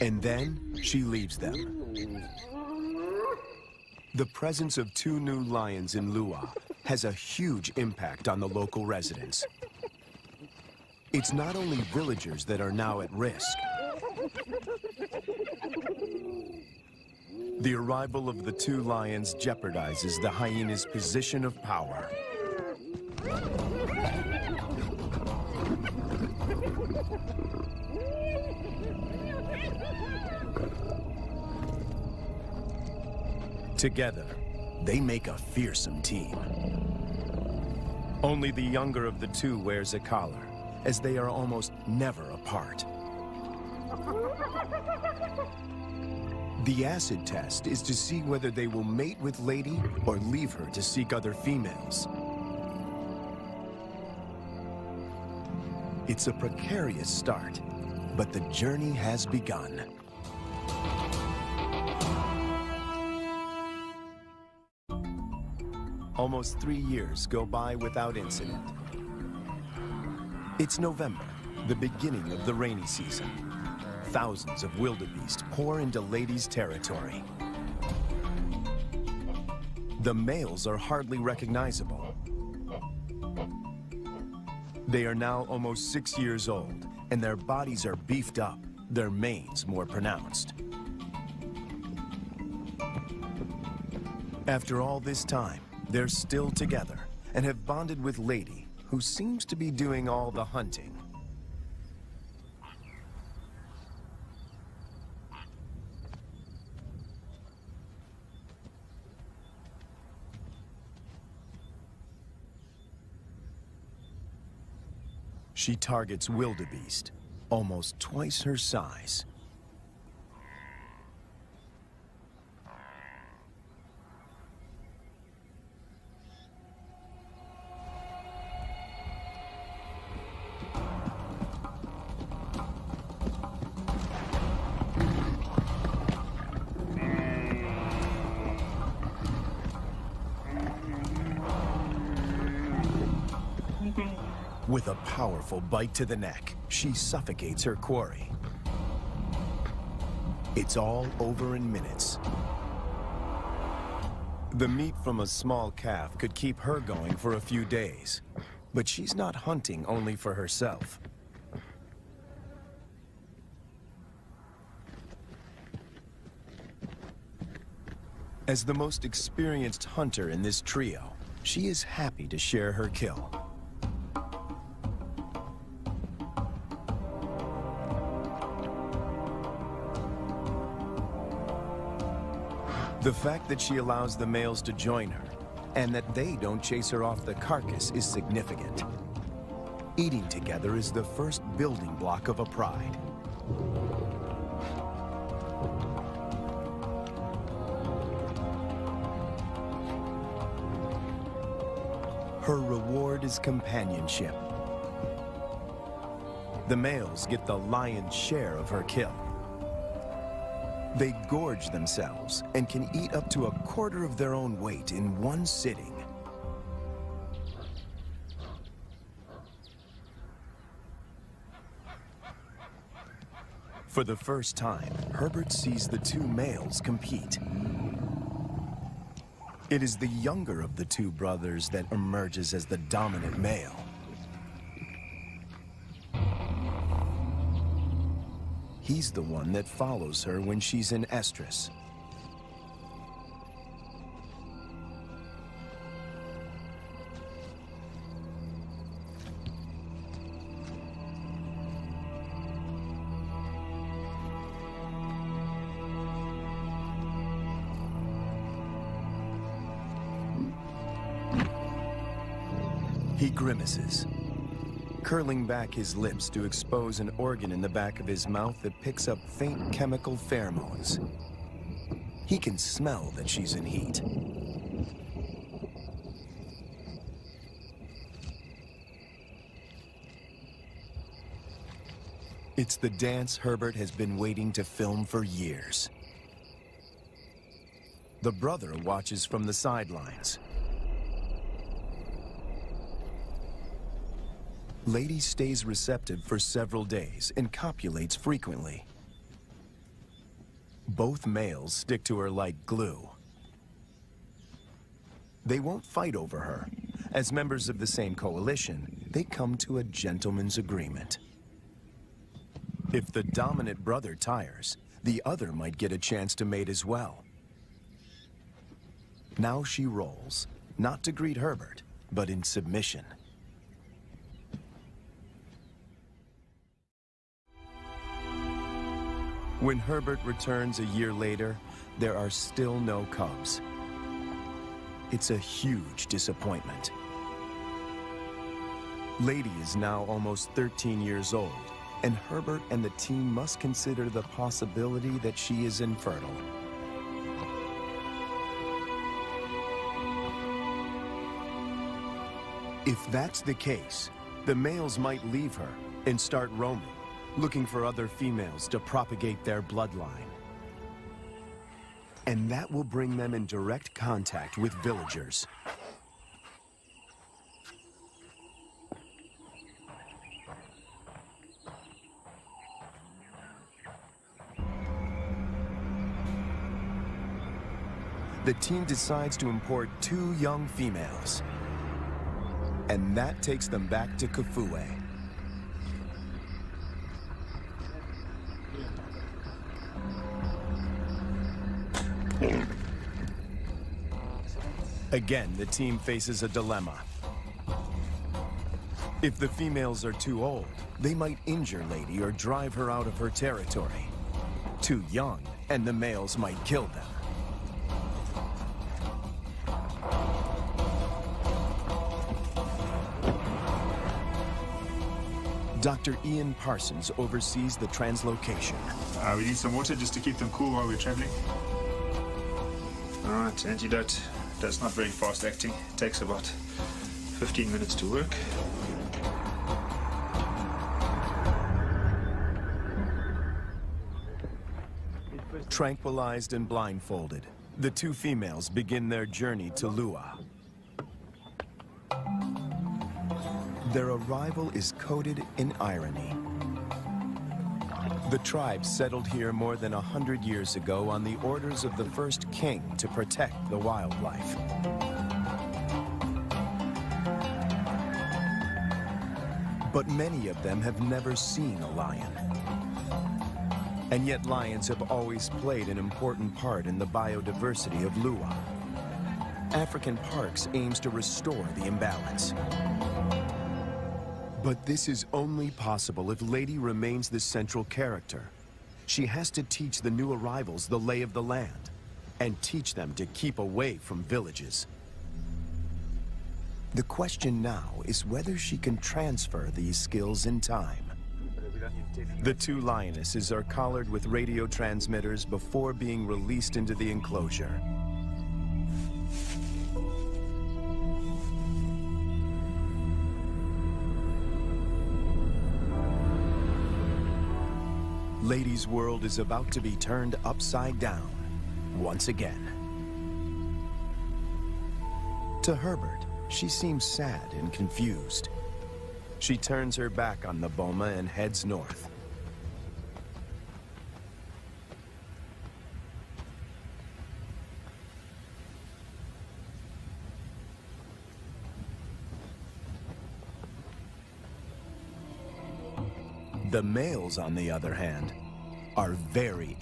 And then she leaves them. The presence of 2 new lions in Lua has a huge impact on the local residents. It's not only villagers that are now at risk. The arrival of the 2 lions jeopardizes the hyena's position of power. Together, they make a fearsome team. Only the younger of the 2 wears a collar, as they are almost never apart. The acid test is to see whether they will mate with Lady or leave her to seek other females. It's a precarious start, but the journey has begun. Almost 3 years go by without incident. It's November, the beginning of the rainy season. Thousands of wildebeest pour into Lady's territory. The males are hardly recognizable. They are now almost 6 years old, and their bodies are beefed up, their manes more pronounced. After all this time, they're still together and have bonded with Lady, who seems to be doing all the hunting. She targets wildebeest, almost twice her size. With a powerful bite to the neck, she suffocates her quarry. It's all over in minutes. The meat from a small calf could keep her going for a few days, but she's not hunting only for herself. As the most experienced hunter in this trio, she is happy to share her kill. The fact that she allows the males to join her, and that they don't chase her off the carcass, is significant. Eating together is the first building block of a pride. Her reward is companionship. The males get the lion's share of her kill. They gorge themselves and can eat up to a quarter of their own weight in one sitting. For the first time, Herbert sees the 2 males compete. It is the younger of the 2 brothers that emerges as the dominant male. He's the one that follows her when she's in estrus. He grimaces, curling back his lips to expose an organ in the back of his mouth that picks up faint chemical pheromones. He can smell that she's in heat. It's the dance Herbert has been waiting to film for years. The brother watches from the sidelines. Lady stays receptive for several days and copulates frequently. Both males stick to her like glue. They won't fight over her. As members of the same coalition, they come to a gentleman's agreement. If the dominant brother tires, the other might get a chance to mate as well. Now she rolls, not to greet Herbert, but in submission. When Herbert returns a year later, there are still no cubs. It's a huge disappointment. Lady is now almost 13 years old, and Herbert and the team must consider the possibility that she is infertile. If that's the case, the males might leave her and start roaming, looking for other females to propagate their bloodline. And that will bring them in direct contact with villagers. The team decides to import 2 young females. And that takes them back to Kafue. Again, the team faces a dilemma. If the females are too old, they might injure Lady or drive her out of her territory. Too young, and the males might kill them. Dr. Ian Parsons oversees the translocation. We need some water just to keep them cool while we're traveling. All right, antidote. That's not very fast acting. It takes about 15 minutes to work. Tranquilized and blindfolded, the 2 females begin their journey to Lua. Their arrival is coated in irony. The tribe settled here more than 100 years ago on the orders of the first king to protect the wildlife. But many of them have never seen a lion. And yet lions have always played an important part in the biodiversity of Lua. African Parks aims to restore the imbalance. But this is only possible if Lady remains the central character. She has to teach the new arrivals the lay of the land, and teach them to keep away from villages. The question now is whether she can transfer these skills in time. The 2 lionesses are collared with radio transmitters before being released into the enclosure. Lady's world is about to be turned upside down, once again. To Herbert, she seems sad and confused. She turns her back on the boma and heads north. The males, on the other hand, are very